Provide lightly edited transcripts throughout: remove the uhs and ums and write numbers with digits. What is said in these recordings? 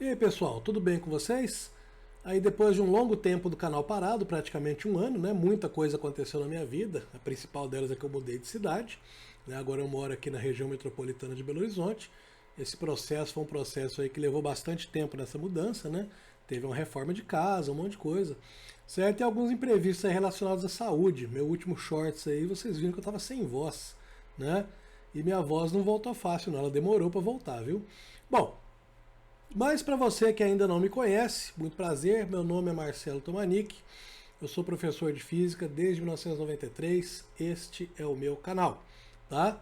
E aí pessoal, tudo bem com vocês? Aí depois de um longo tempo do canal parado, praticamente um ano, né? Muita coisa aconteceu na minha vida. A principal delas é que eu mudei de cidade, né? Agora eu moro aqui na região metropolitana de Belo Horizonte. Esse processo foi um processo aí que levou bastante tempo nessa mudança, né? Teve uma reforma de casa, um monte de coisa, certo? E alguns imprevistos aí relacionados à saúde. Meu último shorts aí, vocês viram que eu estava sem voz, né? E minha voz não voltou fácil, não. Ela demorou para voltar, viu? Bom, mas para você que ainda não me conhece, muito prazer, meu nome é Marcelo Tomanic, eu sou professor de Física desde 1993, este é o meu canal, tá?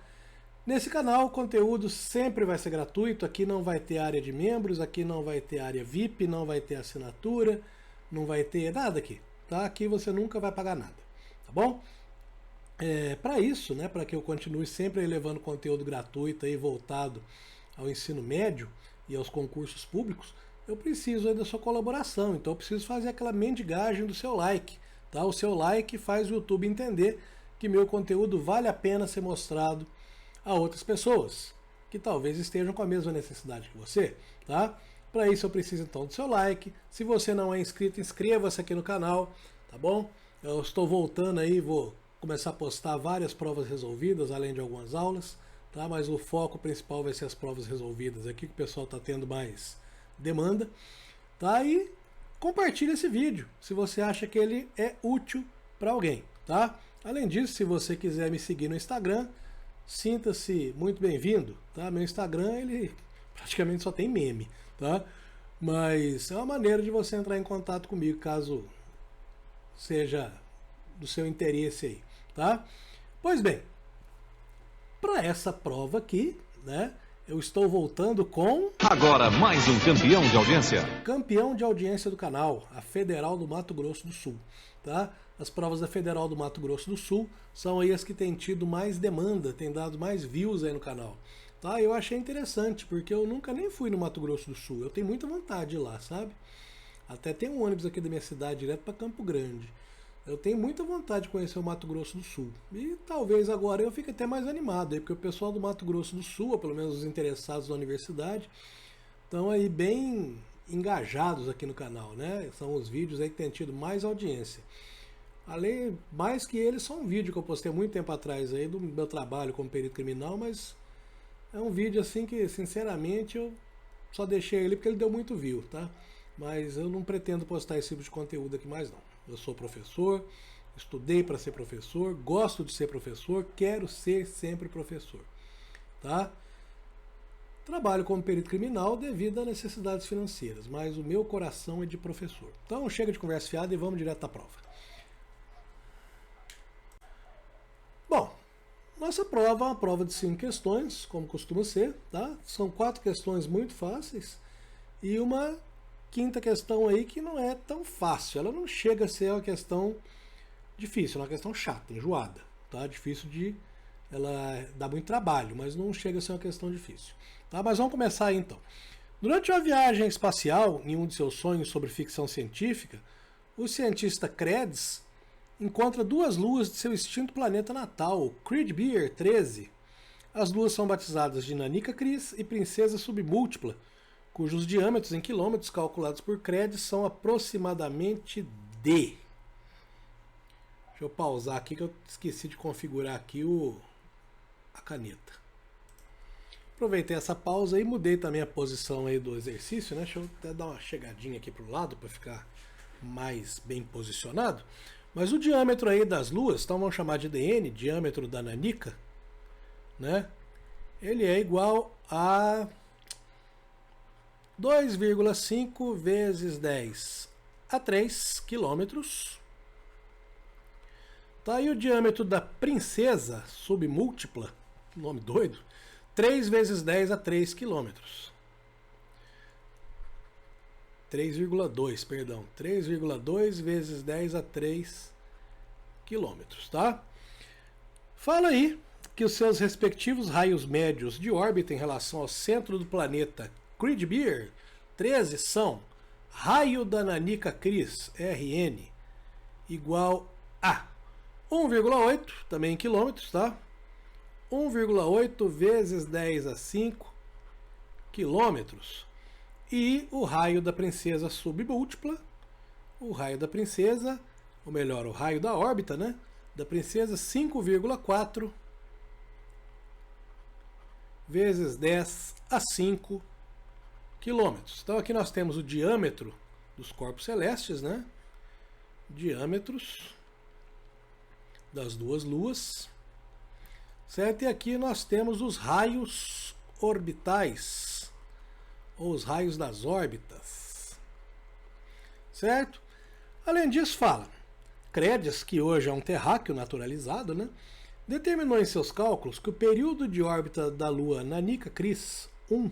Nesse canal o conteúdo sempre vai ser gratuito, aqui não vai ter área de membros, aqui não vai ter área VIP, não vai ter assinatura, não vai ter nada aqui, tá? Aqui você nunca vai pagar nada, tá bom? Para isso, né, para que eu continue sempre levando conteúdo gratuito aí voltado ao ensino médio e aos concursos públicos, eu preciso aí da sua colaboração. Então eu preciso fazer aquela mendigagem do seu like, tá? O seu like faz o YouTube entender que meu conteúdo vale a pena ser mostrado a outras pessoas que talvez estejam com a mesma necessidade que você, tá? Para isso eu preciso então do seu like. Se você não é inscrito, inscreva-se aqui no canal, tá bom? Eu estou voltando aí, vou começar a postar várias provas resolvidas, além de algumas aulas, tá? Mas o foco principal vai ser as provas resolvidas aqui, que o pessoal está tendo mais demanda, tá? E compartilhe esse vídeo, se você acha que ele é útil para alguém, tá? Além disso, se você quiser me seguir no Instagram, sinta-se muito bem-vindo, tá? Meu Instagram, ele praticamente só tem meme, tá? Mas é uma maneira de você entrar em contato comigo, caso seja do seu interesse aí, tá? Pois bem, para essa prova aqui, né, eu estou voltando com... Agora mais um campeão de audiência. Campeão de audiência do canal, a Federal do Mato Grosso do Sul, tá? As provas da Federal do Mato Grosso do Sul são aí as que têm tido mais demanda, têm dado mais views aí no canal, tá? Eu achei interessante, porque eu nunca nem fui no Mato Grosso do Sul, eu tenho muita vontade de ir lá, sabe? Até tem um ônibus aqui da minha cidade direto para Campo Grande. Eu tenho muita vontade de conhecer o Mato Grosso do Sul. E talvez agora eu fique até mais animado aí, porque o pessoal do Mato Grosso do Sul, ou pelo menos os interessados na universidade, estão aí bem engajados aqui no canal, né? São os vídeos aí que têm tido mais audiência. Além, mais que eles, só um vídeo que eu postei muito tempo atrás aí do meu trabalho como perito criminal, mas é um vídeo assim que, sinceramente, eu só deixei ele porque ele deu muito view, tá? Mas eu não pretendo postar esse tipo de conteúdo aqui mais não. Eu sou professor, estudei para ser professor, gosto de ser professor, quero ser sempre professor, tá? Trabalho como perito criminal devido a necessidades financeiras, mas o meu coração é de professor. Então chega de conversa fiada e vamos direto à prova. Bom, nossa prova é uma prova de 5 questões, como costuma ser, tá? São 4 questões muito fáceis e uma quinta questão aí que não é tão fácil. Ela não chega a ser uma questão difícil, é uma questão chata, enjoada, tá? Difícil de... ela dá muito trabalho, mas não chega a ser uma questão difícil, tá? Mas vamos começar aí então. Durante uma viagem espacial, em um de seus sonhos sobre ficção científica, o cientista Krebs encontra 2 luas de seu extinto planeta natal, o Creed Beer 13. As luas são batizadas de Nanica Cris e Princesa Submúltipla, cujos diâmetros em quilômetros calculados por Krebs são aproximadamente d. Deixa eu pausar aqui que eu esqueci de configurar aqui a caneta. Aproveitei essa pausa e mudei também a posição aí do exercício, né? Deixa eu até dar uma chegadinha aqui para o lado para ficar mais bem posicionado. Mas o diâmetro aí das luas, então vamos chamar de dN, diâmetro da Nanica, né? Ele é igual a 2,5 vezes 10 a 3 quilômetros. Tá aí o diâmetro da Princesa Submúltipla, nome doido, 3 vezes 10 a 3 quilômetros. 3,2, perdão, 3,2 vezes 10 a 3 quilômetros, tá? Fala aí que os seus respectivos raios médios de órbita em relação ao centro do planeta Creed Beer 13 são raio da Nanica Cris, RN, igual a 1,8, também em quilômetros, tá? 1,8 vezes 10 a 5 quilômetros. E o raio da princesa submúltipla, o raio da princesa, ou melhor, o raio da órbita, né, da princesa, 5,4 vezes 10 a 5 quilômetros. Então aqui nós temos o diâmetro dos corpos celestes, né? Diâmetros das duas luas, certo? E aqui nós temos os raios orbitais, ou os raios das órbitas, certo? Além disso, fala, Credes, que hoje é um terráqueo naturalizado, né, determinou em seus cálculos que o período de órbita da Lua Nanica Cris 1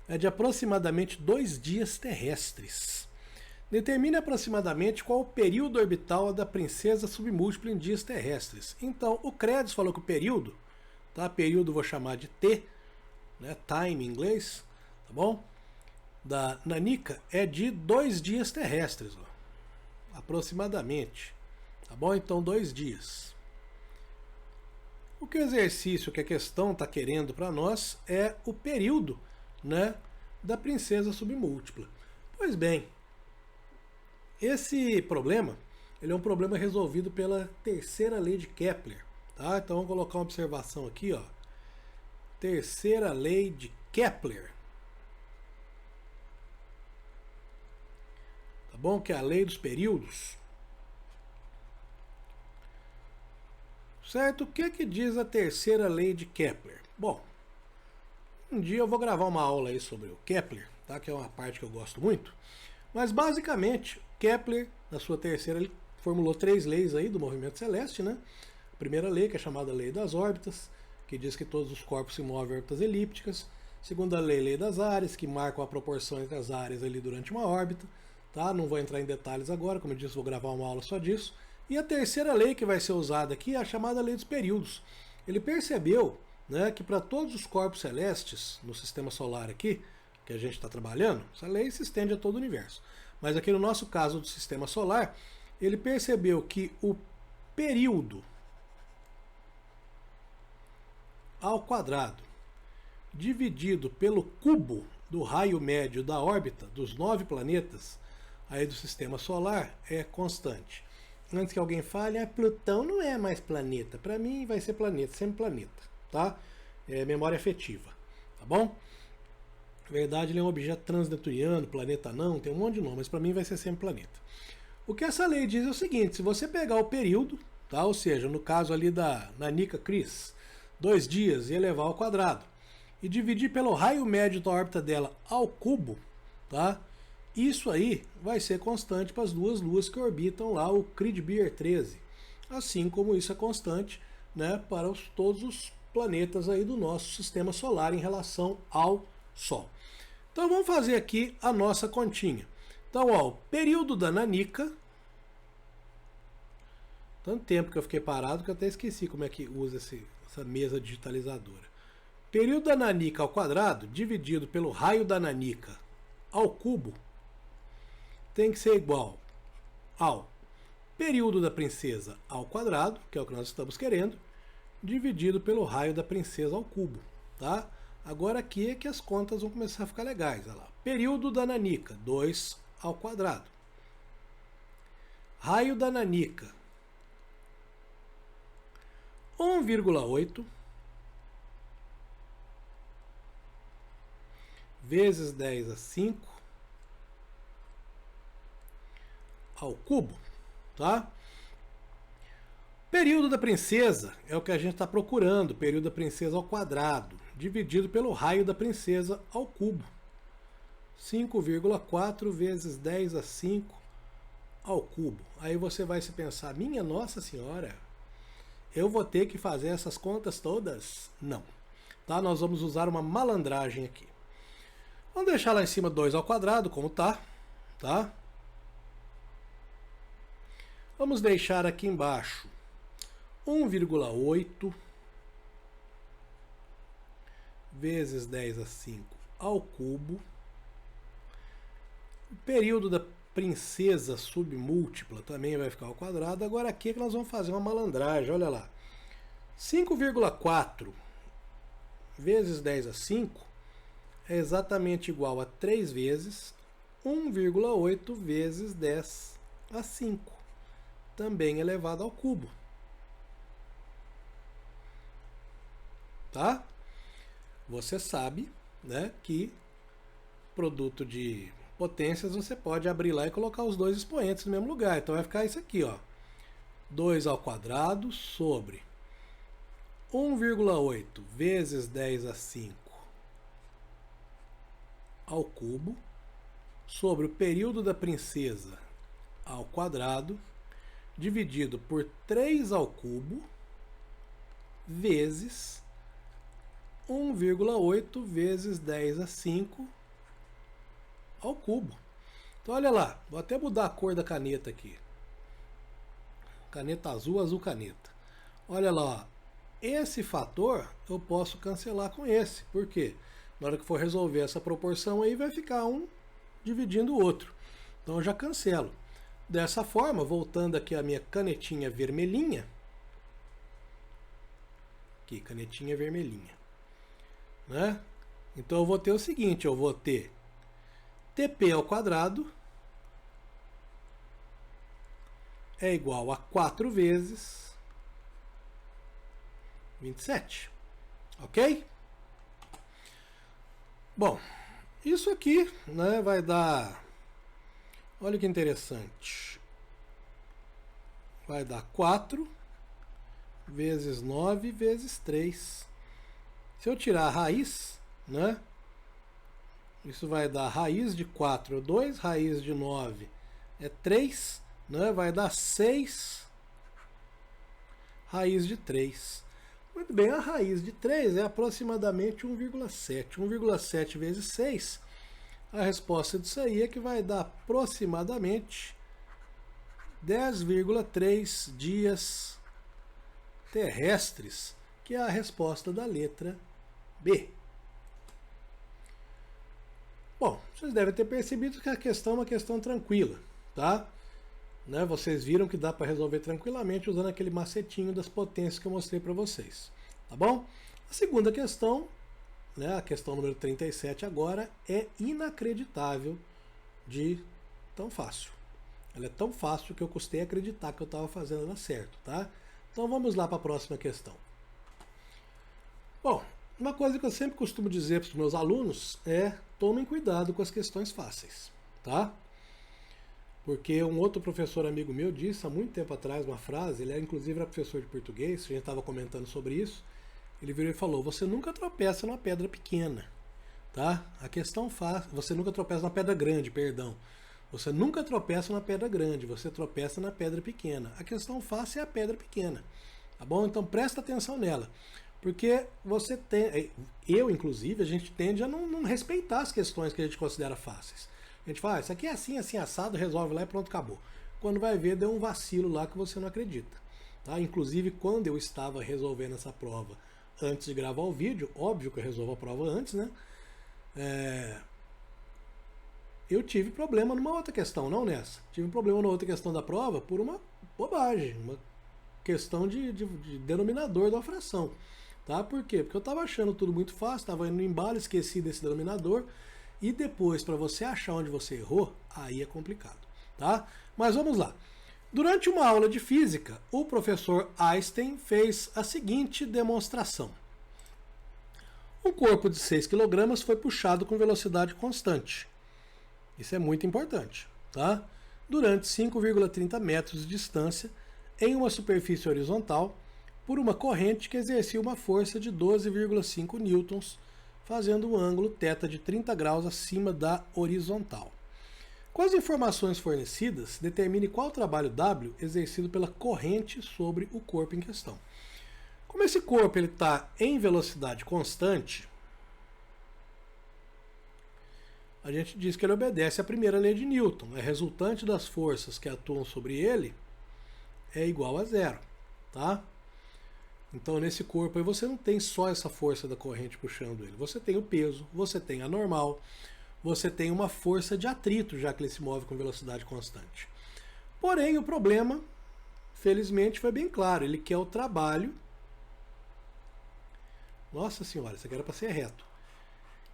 é de aproximadamente 2 dias terrestres. Determine aproximadamente qual o período orbital da princesa submúltipla em dias terrestres. Então, o Credes falou que o período, tá? Período vou chamar de T, né? Time em inglês, tá bom? Da Nanica é de 2 dias terrestres, ó, aproximadamente, tá bom? Então, 2 dias. O que o exercício, que a questão está querendo para nós é o período, né, da princesa submúltipla. Pois bem, esse problema, ele é um problema resolvido pela terceira lei de Kepler, tá? Então vamos colocar uma observação aqui, ó. Terceira lei de Kepler. Tá bom? Que é a lei dos períodos. Certo? O que diz a terceira lei de Kepler? Bom, um dia eu vou gravar uma aula aí sobre o Kepler, tá? Que é uma parte que eu gosto muito. Mas basicamente, Kepler, na sua terceira, ele formulou 3 leis aí do movimento celeste, né? A primeira lei, que é chamada lei das órbitas, que diz que todos os corpos se movem em órbitas elípticas. Segunda lei, lei das áreas, que marcam a proporção entre as áreas ali durante uma órbita, tá? Não vou entrar em detalhes agora, como eu disse, vou gravar uma aula só disso. E a terceira lei que vai ser usada aqui é a chamada lei dos períodos. Ele percebeu, né, que para todos os corpos celestes no sistema solar aqui, que a gente está trabalhando, essa lei se estende a todo o universo. Mas aqui no nosso caso do sistema solar, ele percebeu que o período ao quadrado dividido pelo cubo do raio médio da órbita dos 9 planetas aí do sistema solar é constante. Antes que alguém fale, Plutão não é mais planeta. Para mim vai ser planeta, sempre planeta, tá? É memória afetiva, tá bom? Na verdade, ele é um objeto transneptuniano, planeta não, tem um monte de nome, mas para mim vai ser sempre planeta. O que essa lei diz é o seguinte, se você pegar o período, tá? Ou seja, no caso ali da Nanica Cris, 2 dias e elevar ao quadrado, e dividir pelo raio médio da órbita dela ao cubo, tá? Isso aí vai ser constante para as duas luas que orbitam lá o Crib-Beer 13, assim como isso é constante, né, para todos os planetas aí do nosso sistema solar em relação ao Sol. Então vamos fazer aqui a nossa continha. Então, ó, o período da Nanica, tanto tempo que eu fiquei parado que eu até esqueci como é que usa essa mesa digitalizadora. Período da Nanica ao quadrado dividido pelo raio da Nanica ao cubo tem que ser igual ao período da princesa ao quadrado, que é o que nós estamos querendo, dividido pelo raio da princesa ao cubo, tá? Agora aqui é que as contas vão começar a ficar legais. Olha lá. Período da Nanica, 2 ao quadrado. Raio da Nanica, 1,8 vezes 10 a 5 ao cubo, tá? Período da princesa é o que a gente está procurando, período da princesa ao quadrado, dividido pelo raio da princesa ao cubo. 5,4 vezes 10 a 5 ao cubo. Aí você vai se pensar, minha Nossa Senhora, eu vou ter que fazer essas contas todas? Não. Tá? Nós vamos usar uma malandragem aqui. Vamos deixar lá em cima 2 ao quadrado, como tá? Tá? Vamos deixar aqui embaixo 1,8 vezes 10 a 5 ao cubo. O período da princesa submúltipla também vai ficar ao quadrado. Agora aqui é que nós vamos fazer uma malandragem, olha lá. 5,4 vezes 10 a 5 é exatamente igual a 3 vezes 1,8 vezes 10 a 5, também elevado ao cubo. Tá? Você sabe, né, que produto de potências você pode abrir lá e colocar os dois expoentes no mesmo lugar. Então vai ficar isso aqui, ó. 2 ao quadrado sobre 1,8 vezes 10 a 5 ao cubo sobre o período da princesa ao quadrado dividido por 3 ao cubo vezes 1,8 vezes 10 a 5 ao cubo. Então olha lá, vou até mudar a cor da caneta aqui. Caneta azul, azul caneta. Olha lá, ó. Esse fator eu posso cancelar com esse. Por quê? Na hora que for resolver essa proporção aí, vai ficar um dividindo o outro. Então eu já cancelo. Dessa forma, voltando aqui a minha canetinha vermelhinha. Aqui, canetinha vermelhinha. Né? Então eu vou ter o seguinte, eu vou ter TP ao quadrado é igual a 4 vezes 27. Ok? Bom, isso aqui, né, vai dar... Olha que interessante. Vai dar 4 vezes 9 vezes 3. Se eu tirar a raiz, né, isso vai dar raiz de 4 é 2, raiz de 9 é 3, né, vai dar 6 raiz de 3. Muito bem, a raiz de 3 é aproximadamente 1,7. 1,7 vezes 6, a resposta disso aí é que vai dar aproximadamente 10,3 dias terrestres, que é a resposta da letra B. Bom, vocês devem ter percebido que a questão é uma questão tranquila, tá? Né, vocês viram que dá para resolver tranquilamente usando aquele macetinho das potências que eu mostrei para vocês, tá bom? A segunda questão, né, a questão número 37 agora, é inacreditável de tão fácil. Ela é tão fácil que eu custei acreditar que eu estava fazendo ela certo, tá? Então vamos lá para a próxima questão. Bom, uma coisa que eu sempre costumo dizer para os meus alunos é: tomem cuidado com as questões fáceis, tá? Porque um outro professor amigo meu disse há muito tempo atrás uma frase, ele inclusive era professor de português, a gente estava comentando sobre isso, ele virou e falou: você nunca tropeça numa pedra pequena, tá? A questão fácil, você nunca tropeça na pedra grande, perdão. Você nunca tropeça na pedra grande, você tropeça na pedra pequena. A questão fácil é a pedra pequena, tá bom? Então presta atenção nela. Porque você tem, eu inclusive, a gente tende a não respeitar as questões que a gente considera fáceis. A gente fala: isso aqui é assim, assim, assado, resolve lá e pronto, acabou. Quando vai ver, deu um vacilo lá que você não acredita. Tá? Inclusive, quando eu estava resolvendo essa prova antes de gravar o vídeo, óbvio que eu resolvo a prova antes, né? Eu tive problema numa outra questão, não nessa. Tive um problema na outra questão da prova por uma bobagem, uma questão de denominador da fração. Tá? Por quê? Porque eu estava achando tudo muito fácil, estava indo no embalo, esqueci desse denominador, e depois, para você achar onde você errou, aí é complicado. Tá? Mas vamos lá. Durante uma aula de física, o professor Einstein fez a seguinte demonstração. Um corpo de 6 kg foi puxado com velocidade constante. Isso é muito importante. Tá? Durante 5,30 metros de distância, em uma superfície horizontal, por uma corrente que exercia uma força de 12,5 newtons, fazendo um ângulo θ de 30 graus acima da horizontal. Com as informações fornecidas, determine qual trabalho W exercido pela corrente sobre o corpo em questão. Como esse corpo está em velocidade constante, a gente diz que ele obedece à primeira lei de Newton. A resultante das forças que atuam sobre ele é igual a zero. Tá? Então, nesse corpo aí, você não tem só essa força da corrente puxando ele. Você tem o peso, você tem a normal, você tem uma força de atrito, já que ele se move com velocidade constante. Porém, o problema, felizmente, foi bem claro. Ele quer o trabalho... Nossa senhora, isso aqui era para ser reto.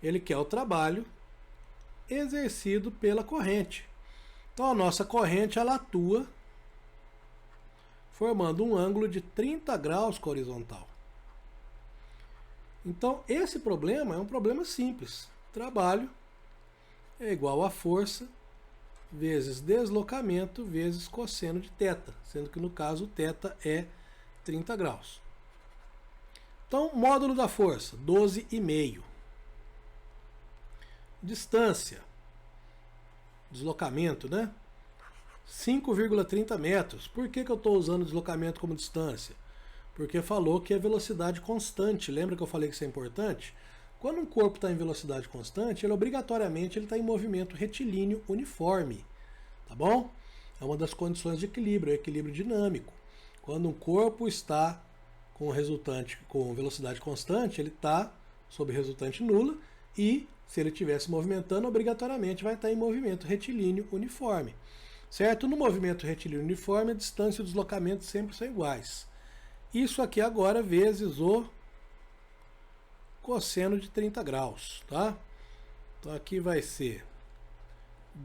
Ele quer o trabalho exercido pela corrente. Então a nossa corrente ela atua formando um ângulo de 30 graus com a horizontal. Então esse problema é um problema simples. Trabalho é igual a força vezes deslocamento vezes cosseno de θ, sendo que no caso θ é 30 graus. Então, módulo da força, 12,5. Distância, deslocamento, né? 5,30 metros. Por que eu estou usando deslocamento como distância? Porque falou que é velocidade constante. Lembra que eu falei que isso é importante? Quando um corpo está em velocidade constante, ele obrigatoriamente está em movimento retilíneo uniforme. Tá bom? É uma das condições de equilíbrio, é o equilíbrio dinâmico. Quando um corpo está com resultante com velocidade constante, ele está sob resultante nula e, se ele estiver se movimentando, obrigatoriamente vai estar em movimento retilíneo uniforme. Certo? No movimento retilíneo uniforme, a distância e o deslocamento sempre são iguais. Isso aqui agora vezes o cosseno de 30 graus, tá? Então aqui vai ser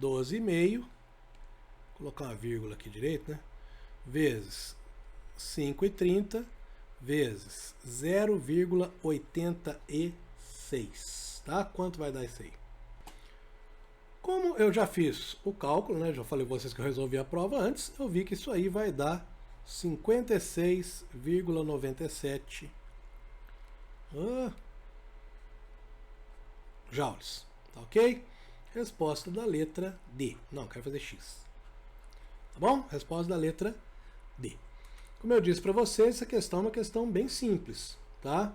12,5, vou colocar uma vírgula aqui direito, né? Vezes 5,30 vezes 0,86, tá? Quanto vai dar isso aí? Como eu já fiz o cálculo, né? Já falei para vocês que eu resolvi a prova antes, eu vi que isso aí vai dar 56,97 joules, tá ok? Resposta da letra D. Não, quero fazer X. Tá bom? Resposta da letra D. Como eu disse para vocês, essa questão é uma questão bem simples, tá?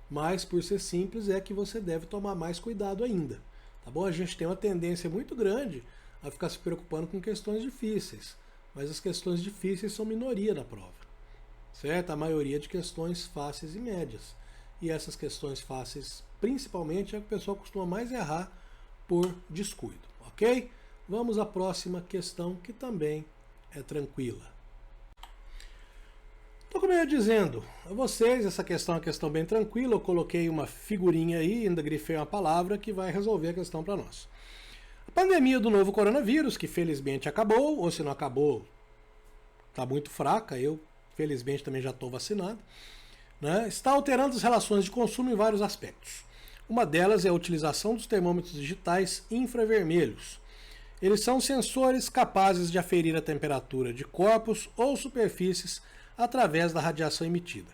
Mas por ser simples é que você deve tomar mais cuidado ainda, tá bom? A gente tem uma tendência muito grande a ficar se preocupando com questões difíceis, mas as questões difíceis são minoria na prova, certo? A maioria de questões fáceis e médias. E essas questões fáceis, principalmente, é que o pessoal costuma mais errar por descuido, ok? Vamos à próxima questão, que também é tranquila. Então, como eu ia dizendo a vocês, essa questão é uma questão bem tranquila. Eu coloquei uma figurinha aí, ainda grifei uma palavra que vai resolver a questão para nós. A pandemia do novo coronavírus, que felizmente acabou, ou se não acabou, está muito fraca, eu felizmente também já estou vacinado, né? Está alterando as relações de consumo em vários aspectos. Uma delas é a utilização dos termômetros digitais infravermelhos. Eles são sensores capazes de aferir a temperatura de corpos ou superfícies através da radiação emitida.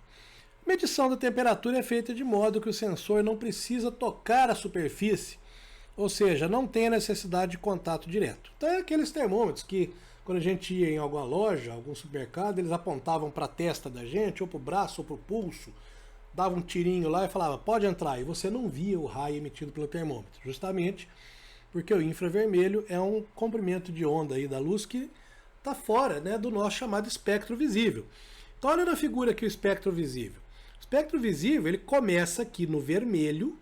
A medição da temperatura é feita de modo que o sensor não precisa tocar a superfície, ou seja, não tem a necessidade de contato direto. Então é aqueles termômetros que, quando a gente ia em alguma loja, algum supermercado, eles apontavam para a testa da gente, ou para o braço, ou para o pulso, davam um tirinho lá e falava, pode entrar, e você não via o raio emitido pelo termômetro, justamente porque o infravermelho é um comprimento de onda aí da luz que está fora, né, do nosso chamado espectro visível. Então olha na figura aqui o espectro visível. O espectro visível ele começa aqui no vermelho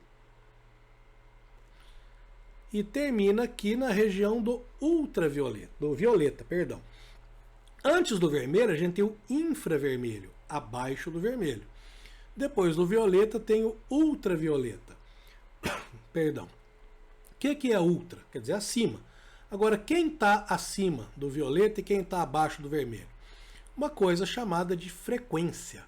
e termina aqui na região do ultravioleta, do violeta, perdão. Antes do vermelho a gente tem o infravermelho, abaixo do vermelho. Depois do violeta tem o ultravioleta. Perdão. O que é ultra? Quer dizer acima. Agora, quem está acima do violeta e quem está abaixo do vermelho? Uma coisa chamada de frequência.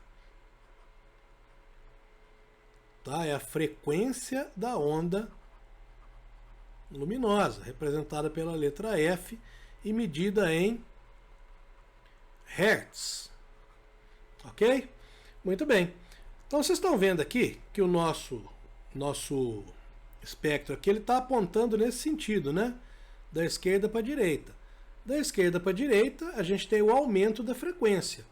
Tá? É a frequência da onda luminosa, representada pela letra F e medida em Hertz. Ok? Muito bem. Então vocês estão vendo aqui que o nosso espectro aqui ele está apontando nesse sentido, né? Da esquerda para a direita. Da esquerda para a direita, a gente tem o aumento da frequência.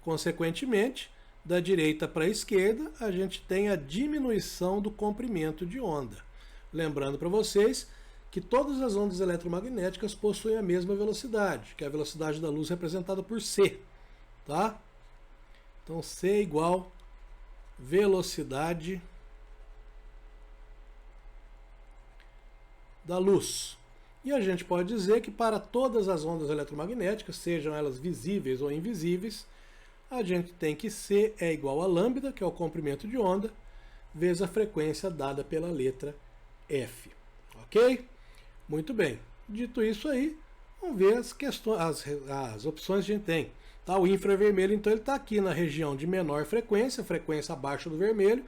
Consequentemente, da direita para a esquerda, a gente tem a diminuição do comprimento de onda. Lembrando para vocês que todas as ondas eletromagnéticas possuem a mesma velocidade, que é a velocidade da luz representada por c. Tá? Então, c é igual velocidade da luz. E a gente pode dizer que para todas as ondas eletromagnéticas, sejam elas visíveis ou invisíveis, a gente tem que C é igual a lambda, que é o comprimento de onda, vezes a frequência dada pela letra F. Ok? Muito bem. Dito isso aí, vamos ver as questões, as opções que a gente tem. Tá? O infravermelho, então, ele está aqui na região de menor frequência, frequência abaixo do vermelho,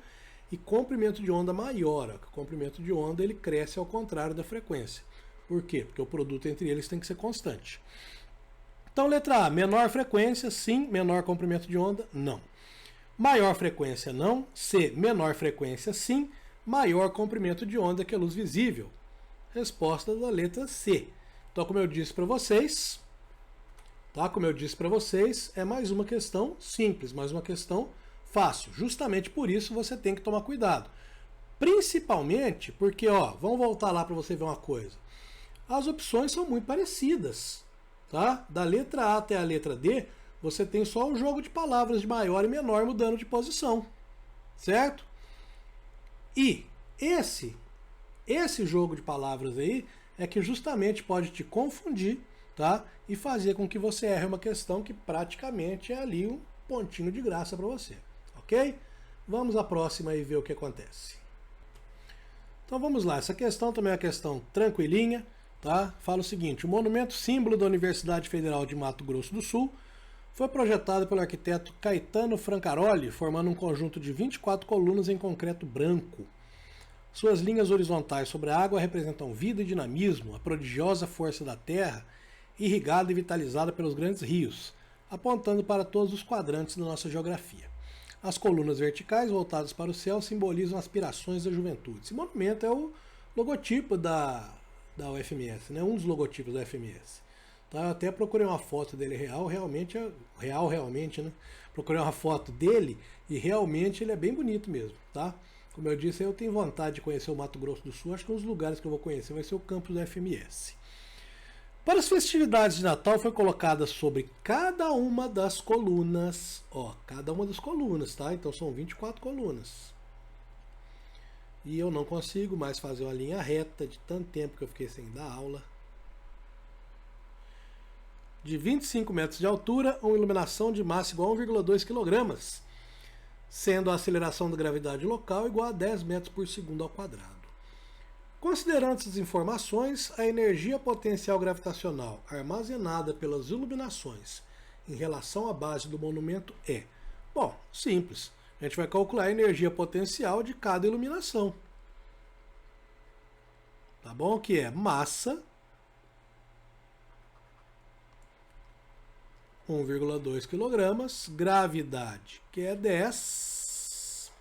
e comprimento de onda maior. O comprimento de onda ele cresce ao contrário da frequência. Por quê? Porque o produto entre eles tem que ser constante. Então, letra A, menor frequência, sim. Menor comprimento de onda, não. Maior frequência, não. C, menor frequência, sim. Maior comprimento de onda que a luz visível. Resposta da letra C. Então, como eu disse para vocês, é mais uma questão simples, mais uma questão fácil. Justamente por isso você tem que tomar cuidado. Principalmente porque, vamos voltar lá para você ver uma coisa. As opções são muito parecidas. Tá? Da letra A até a letra D, você tem só o jogo de palavras de maior e menor mudando de posição. Certo? E esse jogo de palavras aí é que justamente pode te confundir, tá? E fazer com que você erre uma questão que praticamente é ali um pontinho de graça para você. Ok? Vamos à próxima e ver o que acontece. Então vamos lá. Essa questão também é uma questão tranquilinha. Tá? Fala o seguinte: o monumento símbolo da Universidade Federal de Mato Grosso do Sul foi projetado pelo arquiteto Caetano Francaroli, formando um conjunto de 24 colunas em concreto branco. Suas linhas horizontais sobre a água representam vida e dinamismo, a prodigiosa força da terra, irrigada e vitalizada pelos grandes rios, apontando para todos os quadrantes da nossa geografia. As colunas verticais voltadas para o céu simbolizam aspirações da juventude. Esse monumento é o logotipo da UFMS, né? Um dos logotipos da UFMS. Tá? Eu até procurei uma foto dele realmente, né? Procurei uma foto dele e realmente ele é bem bonito mesmo, tá? Como eu disse, eu tenho vontade de conhecer o Mato Grosso do Sul. Acho que um dos lugares que eu vou conhecer vai ser o campus da FMS. Para as festividades de Natal foi colocada sobre cada uma das colunas. Cada uma das colunas, tá? Então são 24 colunas. E eu não consigo mais fazer uma linha reta de tanto tempo que eu fiquei sem dar aula. De 25 metros de altura, uma iluminação de massa igual a 1,2 kg. Sendo a aceleração da gravidade local igual a 10 metros por segundo ao quadrado. Considerando essas informações, a energia potencial gravitacional armazenada pelas iluminações em relação à base do monumento é... Bom, simples. A gente vai calcular a energia potencial de cada iluminação. Tá bom? Que é massa, 1,2 kg, gravidade, que é 10,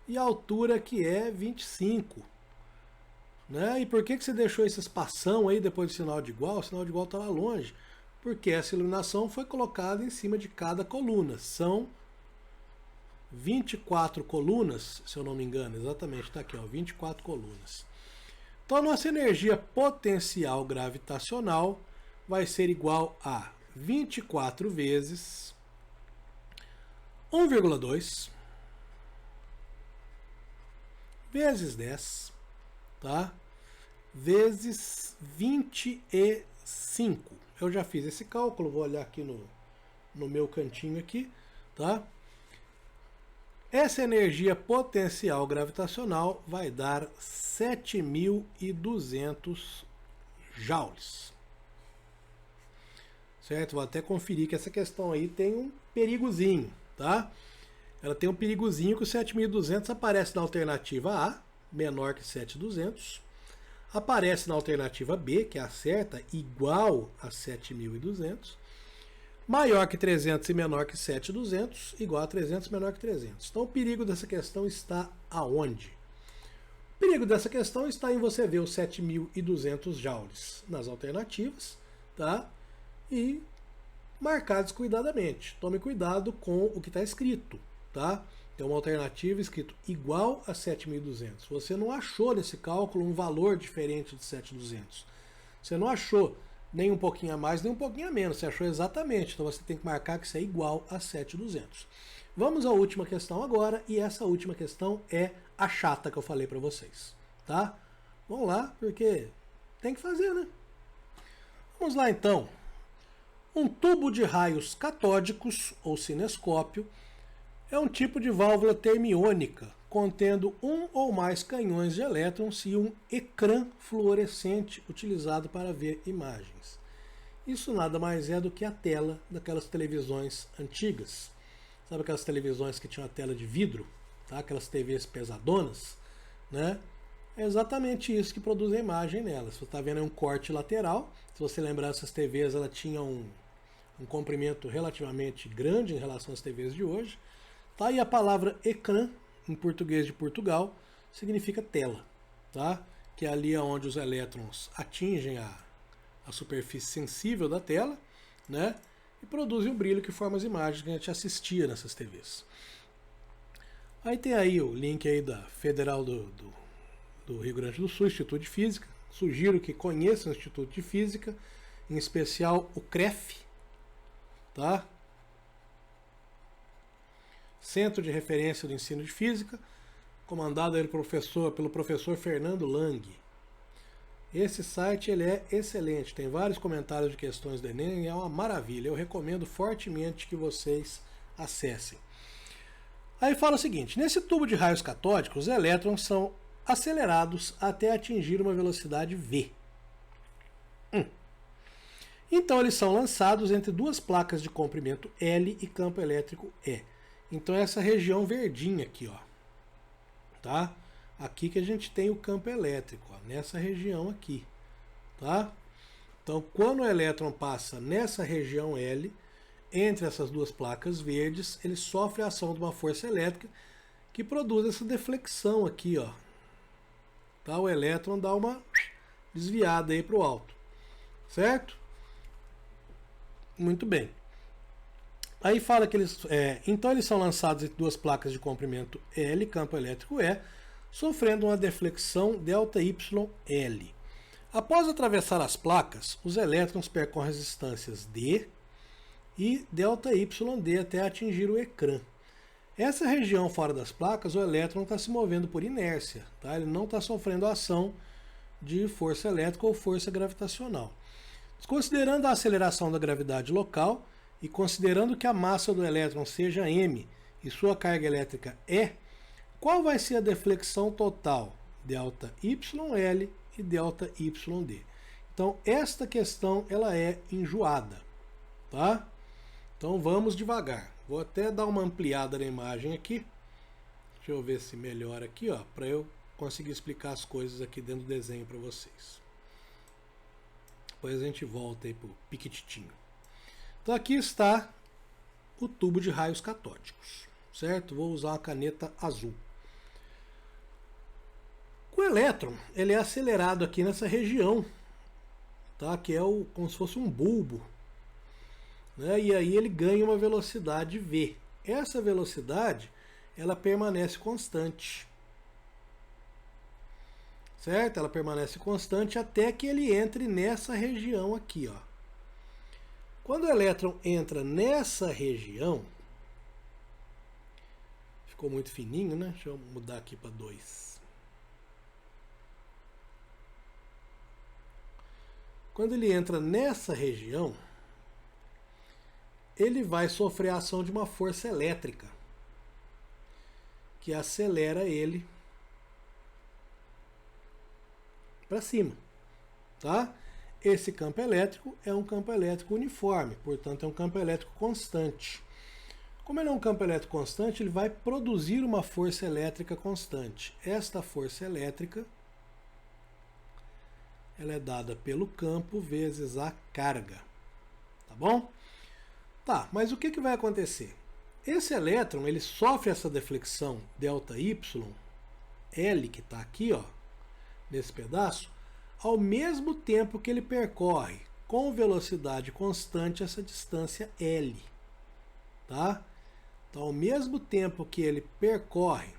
e altura, que é 25. Né? E por que você deixou esse espação aí depois do sinal de igual? O sinal de igual está lá longe. Porque essa iluminação foi colocada em cima de cada coluna. São 24 colunas, se eu não me engano. Exatamente, está aqui, 24 colunas. Então a nossa energia potencial gravitacional vai ser igual a 24 vezes 1,2 vezes 10, tá? Vezes 25. Eu já fiz esse cálculo, vou olhar aqui no meu cantinho aqui, tá? Essa energia potencial gravitacional vai dar 7.200 joules. Certo? Vou até conferir que essa questão aí tem um perigozinho, tá? Ela tem um perigozinho que o 7.200 aparece na alternativa A, menor que 7.200. Aparece na alternativa B, que é a certa, igual a 7.200. Maior que 300 e menor que 7.200, igual a 300 menor que 300. Então o perigo dessa questão está aonde? O perigo dessa questão está em você ver os 7.200 joules nas alternativas, tá? E marcar descuidadamente. Tome cuidado com o que está escrito, tá? Tem uma alternativa escrito igual a 7.200. Você não achou nesse cálculo um valor diferente de 7.200. Você não achou nem um pouquinho a mais, nem um pouquinho a menos. Você achou exatamente. Então você tem que marcar que isso é igual a 7.200. Vamos à última questão agora. E essa última questão é a chata que eu falei para vocês, tá? Vamos lá, porque tem que fazer, né? Vamos lá então. Um tubo de raios catódicos, ou cinescópio, é um tipo de válvula termiônica contendo um ou mais canhões de elétrons e um ecrã fluorescente utilizado para ver imagens. Isso nada mais é do que a tela daquelas televisões antigas. Sabe aquelas televisões que tinham a tela de vidro? Tá? Aquelas TVs pesadonas? Né? É exatamente isso que produz a imagem nelas. Você está vendo um corte lateral. Se você lembrar, essas TVs ela tinham um comprimento relativamente grande em relação às TVs de hoje. Tá? E a palavra ecrã, em português de Portugal, significa tela. Tá? Que é ali onde os elétrons atingem a superfície sensível da tela, né? E produzem o brilho que forma as imagens que a gente assistia nessas TVs. Aí tem aí o link aí da Federal do Rio Grande do Sul, Instituto de Física. Sugiro que conheçam o Instituto de Física, em especial o CREF, tá? Centro de Referência do Ensino de Física, comandado aí pelo professor Fernando Lang. Esse site ele é excelente, tem vários comentários de questões do Enem, é uma maravilha. Eu recomendo fortemente que vocês acessem. Aí fala o seguinte, nesse tubo de raios catódicos, os elétrons são acelerados até atingir uma velocidade v. Então eles são lançados entre duas placas de comprimento L e campo elétrico E. Então essa região verdinha aqui, ó, tá? Aqui que a gente tem o campo elétrico, ó, nessa região aqui, tá? Então, quando o elétron passa nessa região L, entre essas duas placas verdes, ele sofre a ação de uma força elétrica que produz essa deflexão aqui, ó. Tá? O elétron dá uma desviada aí para o alto, certo? Muito bem. Aí fala que então eles são lançados entre duas placas de comprimento L, campo elétrico E, sofrendo uma deflexão ΔYL. Após atravessar as placas, os elétrons percorrem as distâncias d e ΔYD até atingir o ecrã. Essa região fora das placas, o elétron está se movendo por inércia, tá? Ele não está sofrendo a ação de força elétrica ou força gravitacional. Desconsiderando a aceleração da gravidade local e considerando que a massa do elétron seja m e sua carga elétrica E, qual vai ser a deflexão total? ΔYL e ΔYD. Então, esta questão ela é enjoada, tá? Então, vamos devagar. Vou até dar uma ampliada na imagem aqui. Deixa eu ver se melhora aqui, ó, para eu conseguir explicar as coisas aqui dentro do desenho para vocês. Depois a gente volta aí pro piquititinho. Então, aqui está o tubo de raios catódicos, certo? Vou usar uma caneta azul. O elétron ele é acelerado aqui nessa região, tá? Que é como se fosse um bulbo, né? E aí ele ganha uma velocidade v. Essa velocidade ela permanece constante, certo? Ela permanece constante até que ele entre nessa região aqui, ó. Quando o elétron entra nessa região, ficou muito fininho, né? Deixa eu mudar aqui para 2. Quando ele entra nessa região, ele vai sofrer a ação de uma força elétrica que acelera ele para cima, tá? Esse campo elétrico é um campo elétrico uniforme, portanto é um campo elétrico constante. Como ele é um campo elétrico constante, ele vai produzir uma força elétrica constante. Esta força elétrica ela é dada pelo campo vezes a carga, tá bom? Tá, mas o que vai acontecer? Esse elétron ele sofre essa deflexão ΔYL, que está aqui, ó, nesse pedaço, ao mesmo tempo que ele percorre com velocidade constante essa distância L, tá? Então, ao mesmo tempo que ele percorre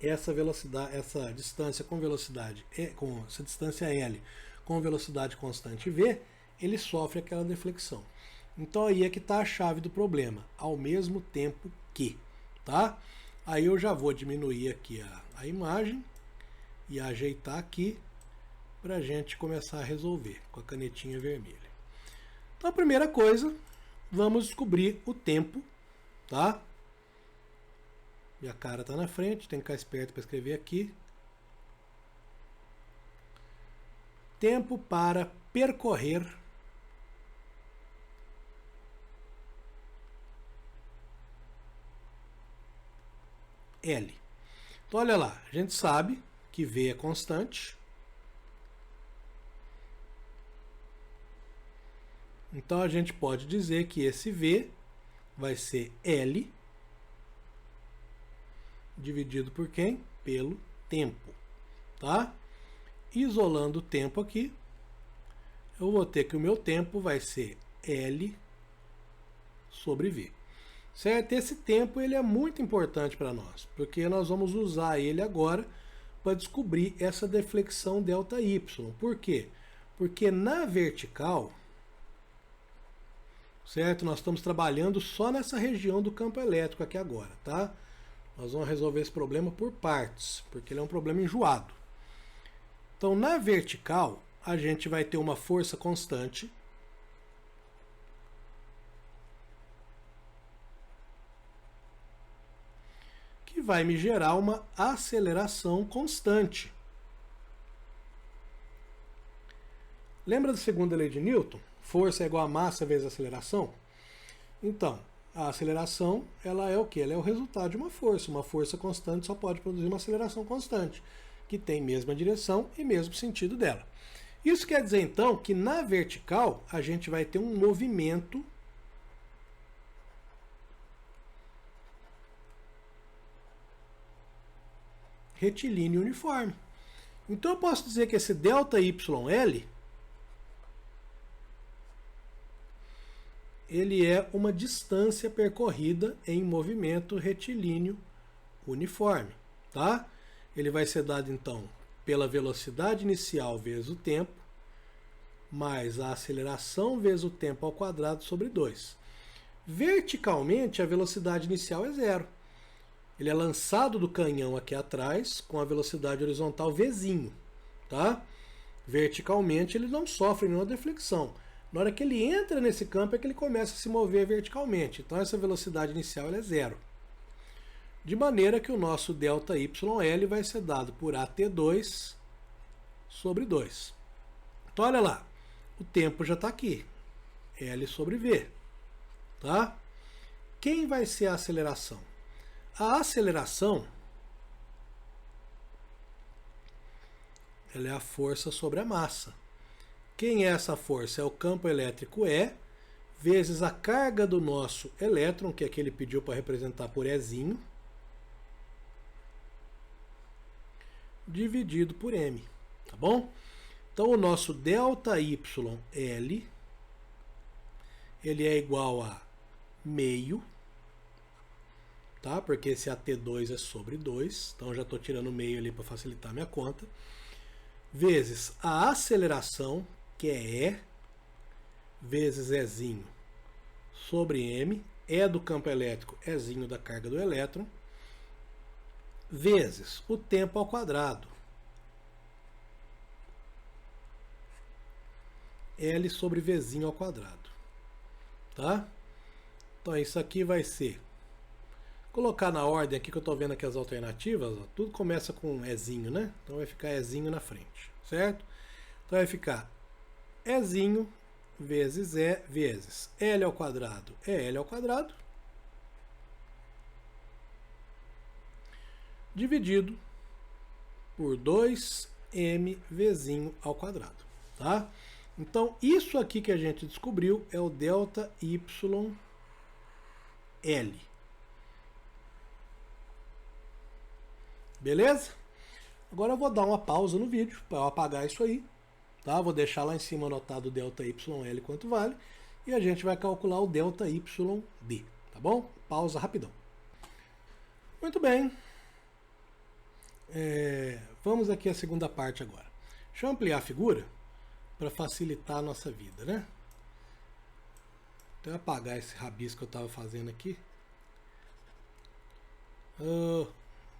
essa velocidade, essa distância com velocidade com essa distância L com velocidade constante v, ele sofre aquela deflexão. Então aí é que está a chave do problema, ao mesmo tempo que, tá? Aí eu já vou diminuir aqui a imagem e ajeitar aqui para a gente começar a resolver com a canetinha vermelha. Então a primeira coisa, vamos descobrir o tempo, tá? Minha cara está na frente, tem que ficar esperto para escrever aqui. Tempo para percorrer L. Então, olha lá, a gente sabe que V é constante. Então, a gente pode dizer que esse V vai ser L dividido por quem? Pelo tempo, tá? Isolando o tempo aqui, eu vou ter que o meu tempo vai ser L sobre V. Certo? Esse tempo ele é muito importante para nós, porque nós vamos usar ele agora para descobrir essa deflexão ΔY. Por quê? Porque na vertical, certo? Nós estamos trabalhando só nessa região do campo elétrico aqui agora, tá? Nós vamos resolver esse problema por partes, porque ele é um problema enjoado. Então, na vertical, a gente vai ter uma força constante que vai me gerar uma aceleração constante. Lembra da segunda lei de Newton? Força é igual a massa vezes aceleração? Então, a aceleração, ela é o quê? Ela é o resultado de uma força. Uma força constante só pode produzir uma aceleração constante, que tem mesma direção e mesmo sentido dela. Isso quer dizer, então, que na vertical a gente vai ter um movimento retilíneo uniforme. Então eu posso dizer que esse ΔYL ele é uma distância percorrida em movimento retilíneo uniforme, tá? Ele vai ser dado então pela velocidade inicial vezes o tempo, mais a aceleração vezes o tempo ao quadrado sobre 2. Verticalmente, a velocidade inicial é zero. Ele é lançado do canhão aqui atrás com a velocidade horizontal Vzinho, tá? Verticalmente, ele não sofre nenhuma deflexão. Na hora que ele entra nesse campo é que ele começa a se mover verticalmente. Então, essa velocidade inicial ela é zero. De maneira que o nosso ΔYL vai ser dado por AT2 sobre 2. Então, olha lá. O tempo já está aqui. L sobre V. Tá? Quem vai ser a aceleração? A aceleração ela é a força sobre a massa. Quem é essa força? É o campo elétrico E, vezes a carga do nosso elétron, que é que ele pediu para representar por Ezinho, dividido por M. Tá bom? Então, o nosso ΔYL, ele é igual a meio, tá? Porque esse AT2 é sobre 2, então já estou tirando meio ali para facilitar minha conta, vezes a aceleração, que é E, vezes Ezinho sobre M, E do campo elétrico, Ezinho da carga do elétron, vezes o tempo ao quadrado, L sobre Vzinho ao quadrado. Tá? Então isso aqui vai ser, colocar na ordem aqui que eu estou vendo aqui as alternativas, ó, tudo começa com Ezinho, né? Então vai ficar Ezinho na frente, certo? Então vai ficar Ezinho vezes E vezes L ao quadrado é L ao quadrado, dividido por 2m Vzinho ao quadrado, tá? Então, isso aqui que a gente descobriu é o ΔYL. Beleza? Agora eu vou dar uma pausa no vídeo para eu apagar isso aí, tá? Vou deixar lá em cima anotado o ΔYL quanto vale e a gente vai calcular o ΔYD, tá bom? Pausa rapidão. Muito bem. Vamos aqui à segunda parte agora. Deixa eu ampliar a figura para facilitar a nossa vida, né? Então, eu vou apagar esse rabisco que eu estava fazendo aqui.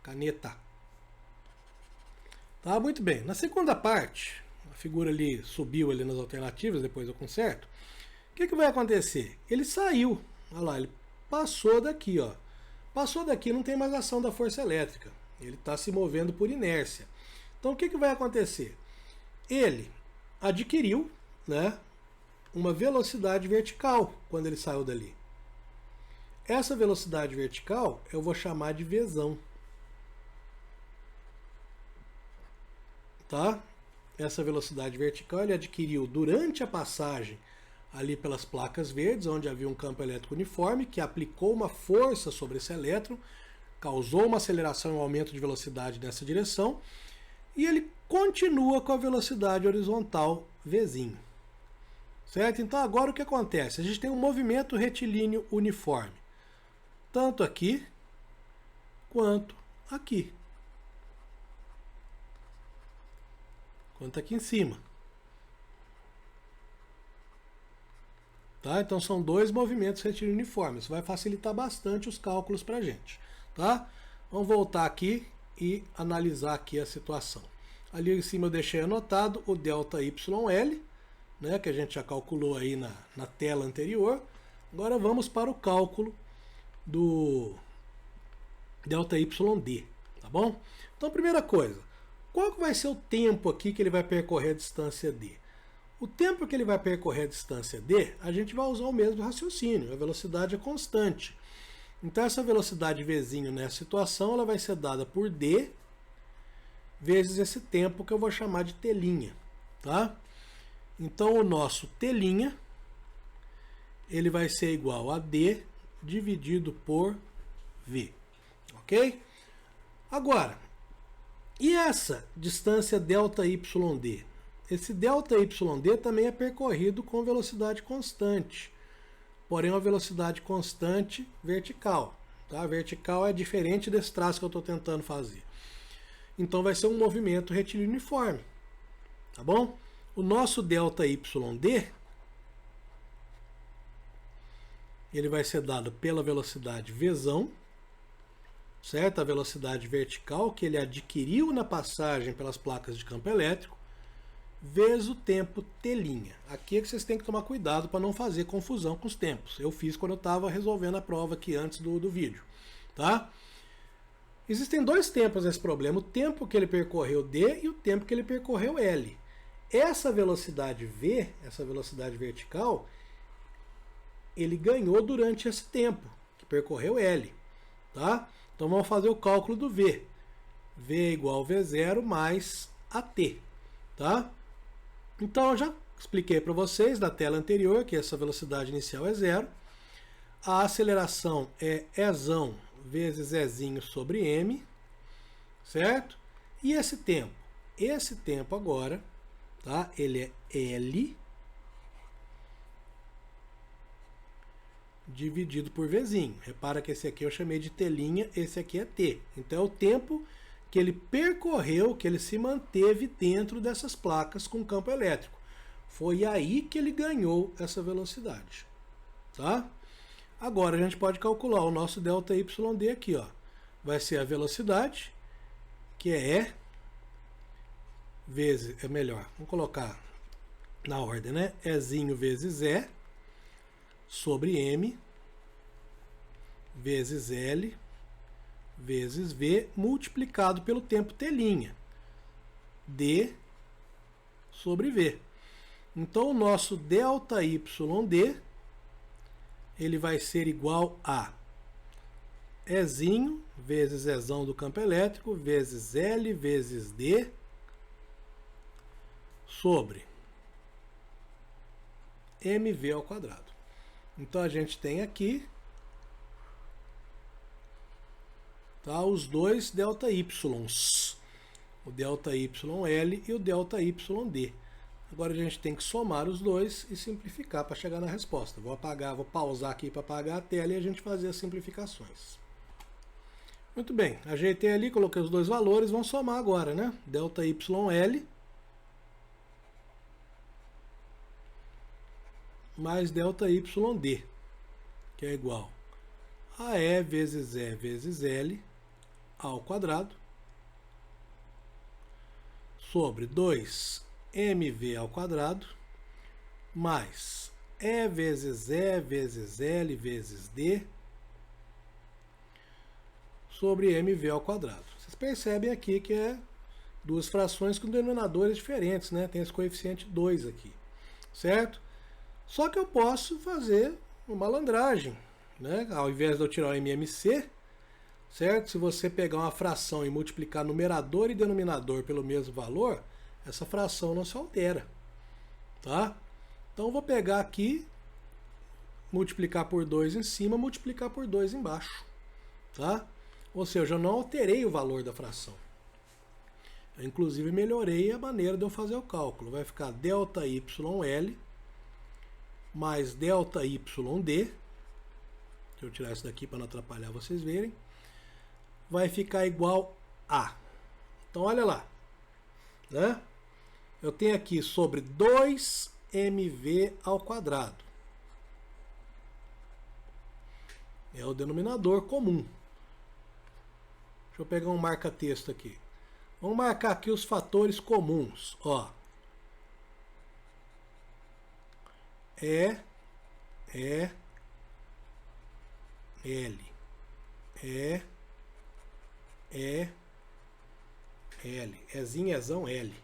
Caneta. Tá, muito bem. Na segunda parte, a figura ali subiu ali nas alternativas, depois eu conserto. O que vai acontecer? Ele saiu. Olha lá, ele passou daqui, ó. Passou daqui, não tem mais ação da força elétrica. Ele está se movendo por inércia. Então o que vai acontecer? Ele adquiriu, né, uma velocidade vertical quando ele saiu dali. Essa velocidade vertical eu vou chamar de Vzão. Tá? Essa velocidade vertical ele adquiriu durante a passagem ali pelas placas verdes, onde havia um campo elétrico uniforme, que aplicou uma força sobre esse elétron, causou uma aceleração e um aumento de velocidade nessa direção, e ele continua com a velocidade horizontal Vzinho. Certo? Então agora o que acontece? A gente tem um movimento retilíneo uniforme, tanto aqui quanto aqui. Quanto aqui em cima. Tá? Então são dois movimentos retilíneos uniformes. Isso vai facilitar bastante os cálculos para a gente. Tá? Vamos voltar aqui e analisar aqui a situação. Ali em cima eu deixei anotado o ΔYL, né, que a gente já calculou aí na tela anterior. Agora vamos para o cálculo do ΔYD, tá bom? Então, primeira coisa, qual que vai ser o tempo aqui que ele vai percorrer a distância D? O tempo que ele vai percorrer a distância D, a gente vai usar o mesmo raciocínio, a velocidade é constante. Então essa velocidade Vzinho nessa situação, ela vai ser dada por D vezes esse tempo que eu vou chamar de T', tá? Então o nosso T', ele vai ser igual a D dividido por V, ok? Agora, e essa distância ΔYD? Esse ΔYD também é percorrido com velocidade constante, porém uma velocidade constante vertical. Tá? Vertical é diferente desse traço que eu estou tentando fazer. Então vai ser um movimento retilíneo uniforme. Tá bom? O nosso ΔYD, ele vai ser dado pela velocidade Vzão, certo? A velocidade vertical que ele adquiriu na passagem pelas placas de campo elétrico, vezes o tempo T'. Aqui é que vocês têm que tomar cuidado para não fazer confusão com os tempos. Eu fiz quando eu estava resolvendo a prova aqui antes do vídeo. Tá? Existem dois tempos nesse problema, o tempo que ele percorreu D e o tempo que ele percorreu L. Essa velocidade V, essa velocidade vertical, ele ganhou durante esse tempo, que percorreu L. Tá? Então vamos fazer o cálculo do V. V é igual a V0 mais AT. Tá? Então eu já expliquei para vocês na tela anterior que essa velocidade inicial é zero. A aceleração é Ezão vezes Ezinho sobre M, certo? E esse tempo? Esse tempo agora, tá? Ele é L dividido por Vzinho. Repara que esse aqui eu chamei de T', esse aqui é T. Então é o tempo que ele percorreu, que ele se manteve dentro dessas placas com campo elétrico. Foi aí que ele ganhou essa velocidade. Tá? Agora a gente pode calcular o nosso ΔYD aqui. Ó. Vai ser a velocidade, que é E vezes, é melhor, vamos colocar na ordem, né? Ezinho vezes E sobre M vezes L vezes V multiplicado pelo tempo T', D sobre V. Então o nosso ΔYD ele vai ser igual a Ezinho vezes Ezão do campo elétrico vezes L vezes D sobre mv ao quadrado. Então a gente tem aqui, tá, os dois ΔYs, o ΔYL e o ΔYD. Agora a gente tem que somar os dois e simplificar para chegar na resposta. Vou pausar aqui para apagar a tela e a gente fazer as simplificações. Muito bem, ajeitei ali, coloquei os dois valores, vamos somar agora, né? ΔYL mais ΔYD, que é igual a E vezes L ao quadrado sobre 2mv ao quadrado mais E vezes L vezes D sobre mv ao quadrado. Vocês percebem aqui que é duas frações com denominadores diferentes, né? Tem esse coeficiente 2 aqui, certo? Só que eu posso fazer uma malandragem, né? Ao invés de eu tirar o MMC, certo? Se você pegar uma fração e multiplicar numerador e denominador pelo mesmo valor, essa fração não se altera, tá? Então eu vou pegar aqui, multiplicar por 2 em cima, multiplicar por 2 embaixo, tá? Ou seja, eu não alterei o valor da fração. Eu, inclusive, melhorei a maneira de eu fazer o cálculo. Vai ficar ΔYL mais ΔYD. Deixa eu tirar isso daqui para não atrapalhar vocês verem. Vai ficar igual a. Então, olha lá, né? Eu tenho aqui sobre 2mv ao quadrado. É o denominador comum. Deixa eu pegar um marca-texto aqui. Vamos marcar aqui os fatores comuns. Ó. L. Ezinho, Ezão, L.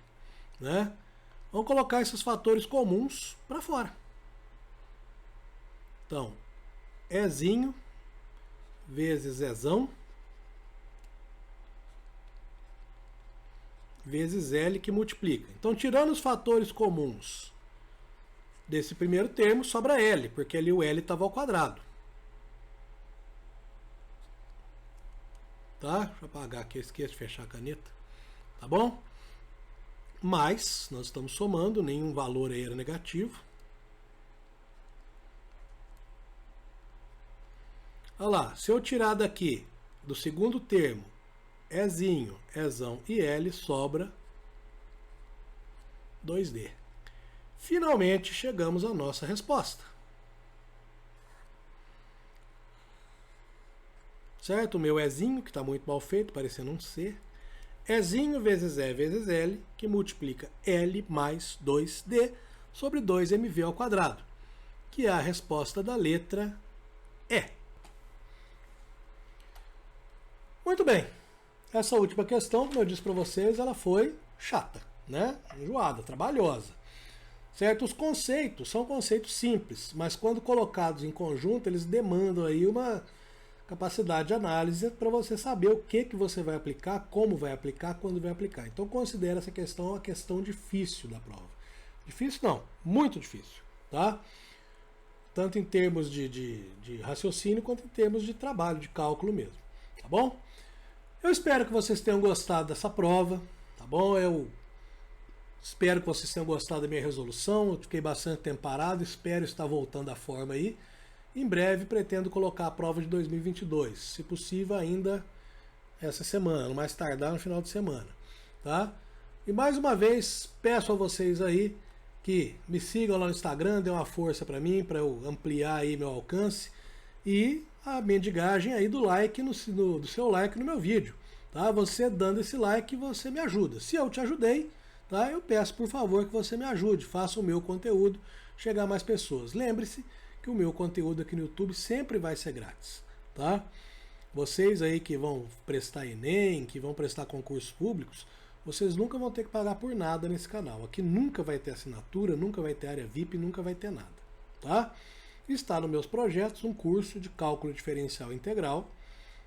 Né? Vamos colocar esses fatores comuns para fora. Então, Ezinho vezes Ezão vezes L que multiplica. Então, tirando os fatores comuns desse primeiro termo, sobra L, porque ali o L estava ao quadrado. Tá? Deixa eu apagar aqui, eu esqueço de fechar a caneta. Tá bom? Mas, nós estamos somando, nenhum valor aí era negativo. Olha lá, se eu tirar daqui, do segundo termo, Ezinho, Ezão e L, sobra 2D. Finalmente chegamos à nossa resposta. Certo? O meu Ezinho, que está muito mal feito, parecendo um C. Ezinho vezes E vezes L, que multiplica L mais 2D sobre 2mv ao quadrado, que é a resposta da letra E. Muito bem. Essa última questão, como eu disse para vocês, ela foi chata, né? Enjoada, trabalhosa. Certo? Os conceitos são conceitos simples, mas quando colocados em conjunto, eles demandam aí uma capacidade de análise para você saber o que você vai aplicar, como vai aplicar, quando vai aplicar. Então considere essa questão uma questão difícil da prova. Difícil não, muito difícil, tá? Tanto em termos de raciocínio, quanto em termos de trabalho, de cálculo mesmo, tá bom? Eu espero que vocês tenham gostado dessa prova, tá bom? Eu espero que vocês tenham gostado da minha resolução. Eu fiquei bastante tempo parado, espero estar voltando à forma aí. Em breve pretendo colocar a prova de 2022, se possível ainda essa semana, no mais tardar no final de semana, tá? E mais uma vez peço a vocês aí que me sigam lá no Instagram, dê uma força para mim, para eu ampliar aí meu alcance, e a mendigagem aí do like do seu like no meu vídeo, tá? Você dando esse like, você me ajuda. Se eu te ajudei, tá? Eu peço por favor que você me ajude, faça o meu conteúdo chegar a mais pessoas. Lembre-se que o meu conteúdo aqui no YouTube sempre vai ser grátis, tá? Vocês aí que vão prestar Enem, que vão prestar concursos públicos, vocês nunca vão ter que pagar por nada nesse canal. Aqui nunca vai ter assinatura, nunca vai ter área VIP, nunca vai ter nada, tá? Está nos meus projetos um curso de cálculo diferencial integral,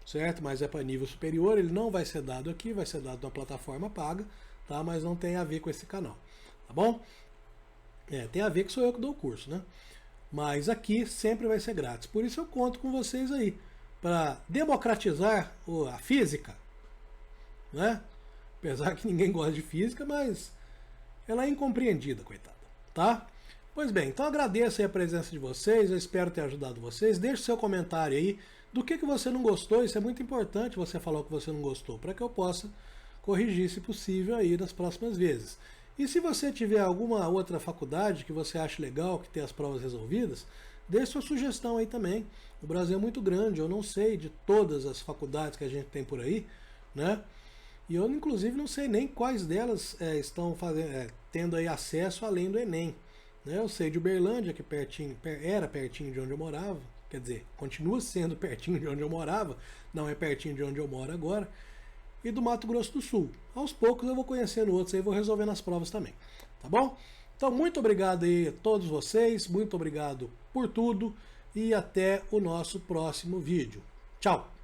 certo? Mas é para nível superior, ele não vai ser dado aqui, vai ser dado na plataforma paga, tá? Mas não tem a ver com esse canal, tá bom? Tem a ver que sou eu que dou o curso, né? Mas aqui sempre vai ser grátis. Por isso eu conto com vocês aí, para democratizar a física, né? Apesar que ninguém gosta de física, mas ela é incompreendida, coitada, tá? Pois bem, então agradeço aí a presença de vocês, eu espero ter ajudado vocês. Deixe seu comentário aí do que você não gostou, isso é muito importante você falar o que você não gostou, para que eu possa corrigir, se possível, aí nas próximas vezes. E se você tiver alguma outra faculdade que você acha legal, que tem as provas resolvidas, deixe sua sugestão aí também. O Brasil é muito grande, eu não sei de todas as faculdades que a gente tem por aí, né? E eu, inclusive, não sei nem quais delas estão tendo aí acesso além do Enem. Eu sei de Uberlândia, que era pertinho de onde eu morava, quer dizer, continua sendo pertinho de onde eu morava, não é pertinho de onde eu moro agora, e do Mato Grosso do Sul. Aos poucos eu vou conhecendo outros aí, vou resolvendo as provas também, tá bom? Então, muito obrigado aí a todos vocês, muito obrigado por tudo e até o nosso próximo vídeo. Tchau!